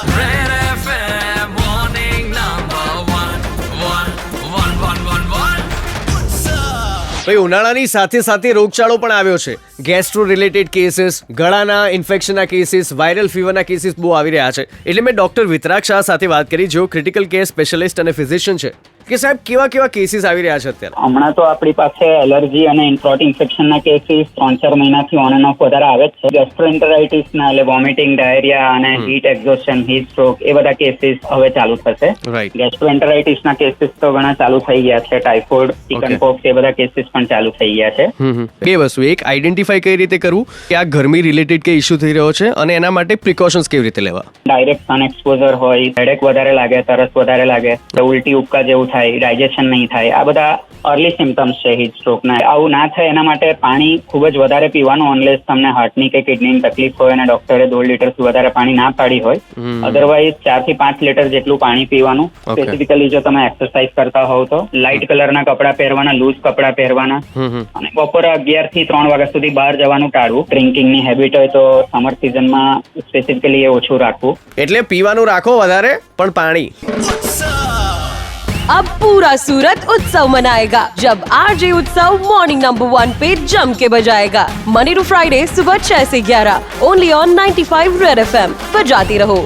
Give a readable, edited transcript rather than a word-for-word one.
Red FM morning number one. ભાઈ ઉનાળાની સાથે સાથે રોગચાળો પણ આવ્યો છે. ગેસ્ટ્રો રિલેટેડ કેસીસ, ગળાના ઇન્ફેક્શનના કેસીસ, વાયરલ ફીવરના કેસીસ બહુ આવી રહ્યા છે. એટલે મેં ડોક્ટર વિતરાગ શાહ સાથે વાત કરી, જેઓ ક્રિટિકલ કેર સ્પેશિયાલિસ્ટ અને ફિઝિશિયન છે, કે સાહેબ કેવા કેસીસ આવી રહ્યા છે અત્યારે? હમણાં તો આપણી પાસે એલર્જી અને થ્રોટ ઇન્ફેક્શનના કેસીસ 3-4 મહિનાથી ઓન એન્ડ ઓફ વધારે આવે જ છે. ગેસ્ટ્રોએન્ટેરાઇટિસના એટલે વોમિટિંગ, ડાયરિયા અને હીટ એક્ઝોસ્શન, હીટ સ્ટ્રોક, એ બધા કેસીસ હવે ચાલુ થશે. રાઈટ. ગેસ્ટ્રોએન્ટેરાઇટિસના કેસીસ તો ઘણા ચાલુ થઈ ગયા છે. ટાઇફોઇડ, ચિકન પોક્સ, એ બધા કેસીસ પણ ચાલુ થઈ ગયા છે. બે વસ્તુ, એક આઈડેન્ટિફાઈ કઈ રીતે કરવું કે આ ગરમી રિલેટેડ કે ઇશ્યુ થઈ રહ્યો છે, અને એના માટે પ્રિકોશન્સ કેવી રીતે લેવા? ડાયરેક્ટ સન એક્સપોઝર હોય, હેડેક વધારે લાગે, તરસ વધારે લાગે, ઉલટી ઉપકા જેવું થાય, ડાયજેશન નહીં થાય, આ બધા અર્લી સિમ્પટમ્સ છે હીટ સ્ટ્રોકના. આવું ના થાય એના માટે પાણી ખૂબ જ વધારે પીવાનું, અનલેસ તમને હાર્ટની કે કિડનીની તકલીફ હોય અને ડોક્ટરે 2 લીટરથી વધારે પાણી ના પાડી હોય. અધરવાઇઝ 4 થી 5 લીટર જેટલું પાણી પીવાનું. સ્પેસિફિકલી જો તમે એક્સરસાઇઝ કરતા હોવ તો લાઇટ કલરના કપડાં પહેરવાના, લૂઝ કપડાં પહેરવાના, અને બપોરે 11 થી 3 વાગ્યા સુધી બહાર જવાનું ટાળવું. ડ્રિંકિંગની હેબિટ હોય તો સમર સિઝનમાં સ્પેસિફિકલી એ ઓછું રાખવું. એટલે પીવાનું રાખો વધારે, પણ પાણી. अब पूरा सूरत उत्सव मनाएगा जब आरजे उत्सव मॉर्निंग नंबर 1 पे जम के बजाएगा. मंडे टू फ्राइडे सुबह 6 से 11 ओनली ऑन 95 रेड FM. बजाते रहो.